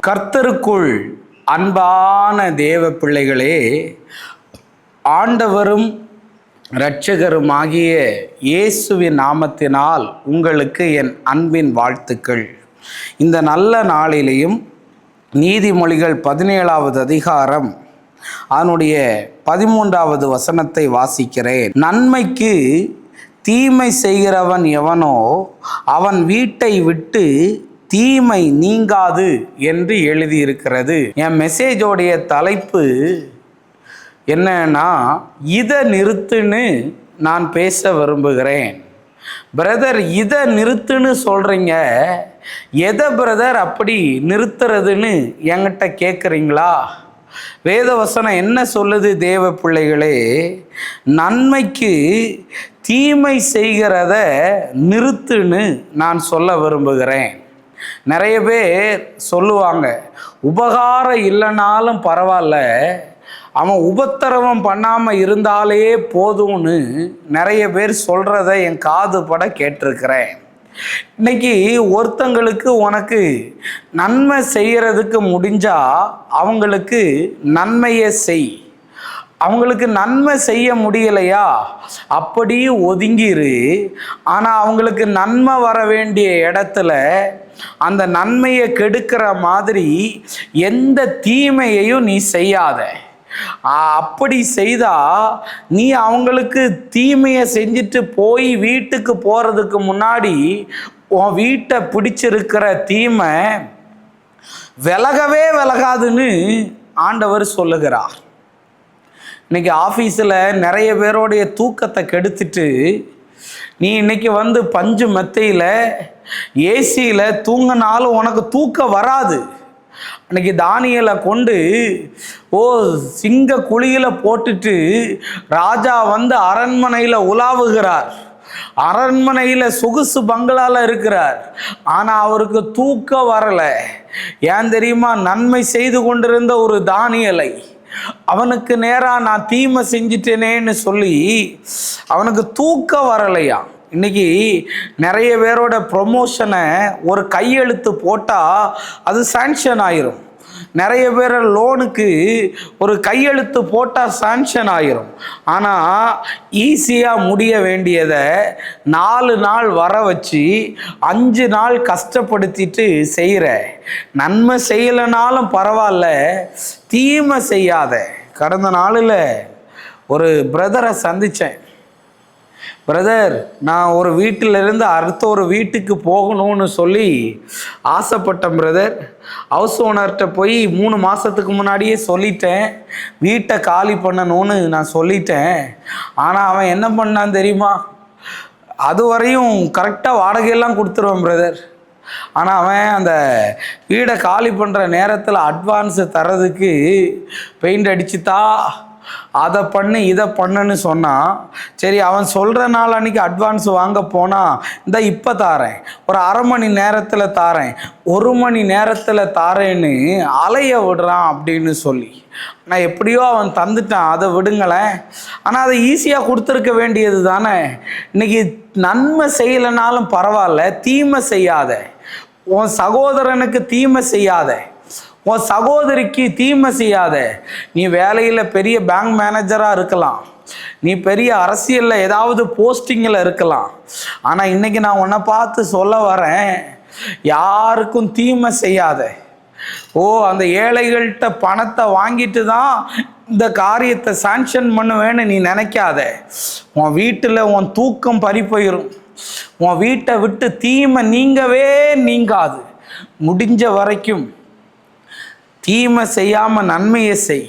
கர்த்தருக்குள் அன்பான தேவ பிள்ளைகளே, ஆண்டவரும் இரட்சகருமாகிய இயேசுவின் நாமத்தினால் உங்களுக்கு என் அன்பின் வாழ்த்துக்கள். இந்த நல்ல நாளிலேயும் நீதிமொழிகள் 17வது அதிகாரம் அதனுடைய 13வது வசனத்தை வாசிக்கிறேன். நன்மைக்கு தீமை செய்கிறவன் எவனோ அவன் வீட்டை விட்டு தீமை நீங்காது என்று எழுதியிருக்கிறது. என் மெசேஜோடைய தலைப்பு என்னன்னா, இதை நிறுத்துன்னு நான் பேச விரும்புகிறேன். பிரதர், இதை நிறுத்துன்னு சொல்கிறீங்க, எதை பிரதர் அப்படி நிறுத்துறதுன்னு என்கிட்ட கேட்குறீங்களா? வேதவசனம் என்ன சொல்லுது தேவ பிள்ளைகளே? நன்மைக்கு தீமை செய்கிறத நிறுத்துன்னு நான் சொல்ல விரும்புகிறேன். நிறைய பேர் சொல்லுவாங்க, உபகாரம் இல்லைனாலும் பரவாயில்ல, அவன் உபத்திரவம் பண்ணாமல் இருந்தாலே போதும்னு நிறைய பேர் சொல்கிறத என் காது பட கேட்டிருக்கிறேன். இன்னைக்கு ஒருத்தங்களுக்கு உனக்கு நன்மை செய்கிறதுக்கு முடிஞ்சா அவங்களுக்கு நன்மையை செய். அவங்களுக்கு நன்மை செய்ய முடியலையா, அப்படி ஒதுங்கிரு. ஆனால் அவங்களுக்கு நன்மை வர வேண்டிய இடத்துல அந்த நன்மையை கெடுக்கிற மாதிரி எந்த தீமையையும் நீ செய்யாத. அப்படி செய்தா நீ அவங்களுக்கு தீமையை செஞ்சுட்டு போய் வீட்டுக்கு போகிறதுக்கு முன்னாடி உன் வீட்டை பிடிச்சிருக்கிற தீமை விலகவே விலகாதுன்னு ஆண்டவர் சொல்லுகிறார். இன்னைக்கு ஆஃபீஸில் நிறைய பேரோடைய தூக்கத்தை கெடுத்துட்டு நீ இன்னைக்கு வந்து பஞ்சு மெத்தையில் ஏசியில் தூங்கினாலும் உனக்கு தூக்கம் வராது. அன்னைக்கு தானியலை கொண்டு சிங்க குழியில் போட்டுட்டு ராஜா வந்து அரண்மனையில் உலாவுகிறார். அரண்மனையில் சொகுசு பங்களால இருக்கிறார். ஆனால் அவருக்கு தூக்கம் வரலை. ஏன் தெரியுமா? நன்மை செய்து கொண்டிருந்த ஒரு தானியலை அவனுக்கு நேராக நான் தீமை செஞ்சிட்டேனேன்னு சொல்லி அவனுக்கு தூக்கம் வரலையா. இன்னைக்கு நிறைய பேரோட ப்ரொமோஷனை ஒரு கையெழுத்து போட்டால் அது சாங்ஷன் ஆயிரும். நிறைய பேர் லோனுக்கு ஒரு கையெழுத்து போட்டால் சாங்ஷன் ஆயிரும். ஆனால் ஈஸியாக முடிய வேண்டியதை 4 நாள் வர வச்சு 5 நாள் கஷ்டப்படுத்திட்டு செய்கிற. நன்மை செய்யலைனாலும் பரவாயில்ல, தீமை செய்யாத. கடந்த நாளில் ஒரு பிரதரை சந்தித்தேன். பிரதர், நான் ஒரு வீட்டிலிருந்து அடுத்த ஒரு வீட்டுக்கு போகணும்னு சொல்லி ஆசைப்பட்டேன் பிரதர். ஹவுஸ் ஓனர்கிட்ட போய் 3 மாதத்துக்கு முன்னாடியே சொல்லிட்டேன், வீட்டை காலி பண்ணணும்னு நான் சொல்லிட்டேன். ஆனால் அவன் என்ன பண்ணான் தெரியுமா? அது வரையும் கரெக்டாக வாடகையெல்லாம் கொடுத்துருவான் பிரதர். ஆனால் அவன் அந்த வீடை காலி பண்ணுற நேரத்தில் அட்வான்ஸு தரதுக்கு பெயிண்ட் அடிச்சுத்தா, அதை பண்ணு இதை பண்ணுன்னு சொன்னான். சரி, அவன் சொல்கிற நாள் அன்றைக்கி அட்வான்ஸ் வாங்க போனால் இந்த இப்போ தாரேன், ஒரு அரை மணி நேரத்தில் தாரேன், 1 மணி நேரத்தில் தாரேன்னு அலைய விடுறான் அப்படின்னு சொல்லி. நான் எப்படியோ அவன் தந்துட்டான், அதை விடுங்களேன். ஆனால் அதை ஈஸியாக கொடுத்துருக்க வேண்டியது தானே. இன்றைக்கி நன்மை செய்யலைனாலும் பரவாயில்ல, தீமை செய்யாத. உன் சகோதரனுக்கு தீமை செய்யாத, உன் சகோதரிக்கு தீமை செய்யாத. நீ வேலையில் பெரிய பேங்க் மேனேஜராக இருக்கலாம், நீ பெரிய அரசியலில் ஏதாவது போஸ்டிங்கில் இருக்கலாம். ஆனால் இன்றைக்கி நான் உன்னை பார்த்து சொல்ல வரேன், யாருக்கும் தீமை செய்யாத. அந்த ஏழைகள்கிட்ட பணத்தை வாங்கிட்டு தான் இந்த காரியத்தை சாங்ஷன் பண்ணுவேன்னு நீ நினைக்காத. உன் வீட்டில் உன் தூக்கம் பறி போயிடும். உன் வீட்டை விட்டு தீமை நீங்கவே நீங்காது. முடிஞ்ச வரைக்கும் தீமை செய்யாமல் நன்மையை செய்.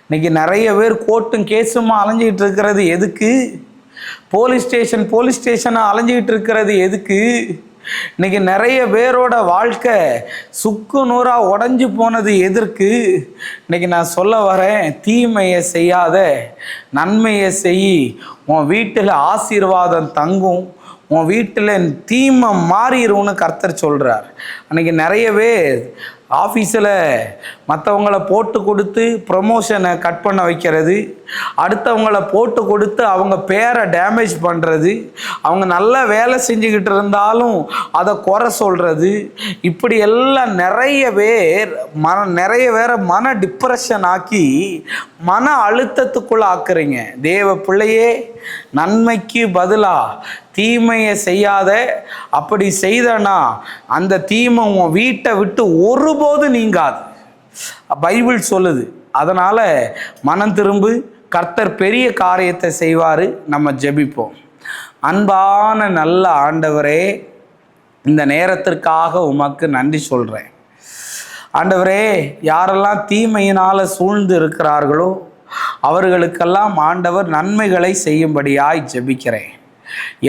இன்னைக்கு நிறைய பேர் கோர்ட்டும் கேஸுமா அலைஞ்சிக்கிட்டு இருக்கிறது எதுக்கு? போலீஸ் ஸ்டேஷனாக அலைஞ்சிக்கிட்டு இருக்கிறது எதுக்கு? இன்னைக்கு நிறைய பேரோட வாழ்க்கை சுக்கு நூறாக உடஞ்சி போனது எதற்கு? இன்னைக்கு நான் சொல்ல வரேன், தீமையை செய்யாத, நன்மையை செய். உன் வீட்டில் ஆசீர்வாதம் தங்கும், உன் வீட்டில் தீமை மாறிடும்னு கர்த்தர் சொல்கிறார். அன்றைக்கி நிறைய பேர் ஆஃபீஸில் மற்றவங்கள போட்டு கொடுத்து ப்ரொமோஷனை கட் பண்ண வைக்கிறது, அடுத்தவங்கள போட்டு கொடுத்து அவங்க பேரை டேமேஜ் பண்ணுறது, அவங்க நல்லா வேலை செஞ்சுக்கிட்டு இருந்தாலும் அதை குறை சொல்கிறது, இப்படி எல்லாம் நிறைய பேரை மன டிப்ரெஷன் ஆக்கி மன அழுத்தத்துக்குள்ள ஆக்குறீங்க. தேவ பிள்ளையே, நன்மைக்கு பதிலாக தீமையை செய்யாத. அப்படி செய்தனா அந்த தீமை உன் வீட்டை விட்டு ஒருபோது நீங்காது, பைபிள் சொல்லுது. அதனால் மனம் திரும்பு, கர்த்தர் பெரிய காரியத்தை செய்வார். நம்ம ஜெபிப்போம். அன்பான நல்ல ஆண்டவரே, இந்த நேரத்திற்காக உமக்கு நன்றி சொல்கிறேன். ஆண்டவரே, யாரெல்லாம் தீமையினால் சூழ்ந்து இருக்கிறார்களோ அவர்களுக்கெல்லாம் ஆண்டவர் நன்மைகளை செய்யும்படியாய் ஜெபிக்கிறேன்.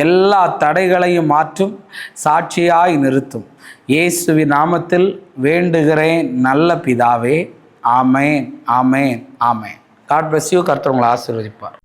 எல்லா தடைகளையும் மாற்றும், சாட்சியாய் நிறுத்தும். இயேசுவின் நாமத்தில் வேண்டுகிறேன் நல்ல பிதாவே. ஆமேன், ஆமேன், ஆமேன். God bless you. கர்த்தர் உங்களை ஆசீர்வதிப்பார்.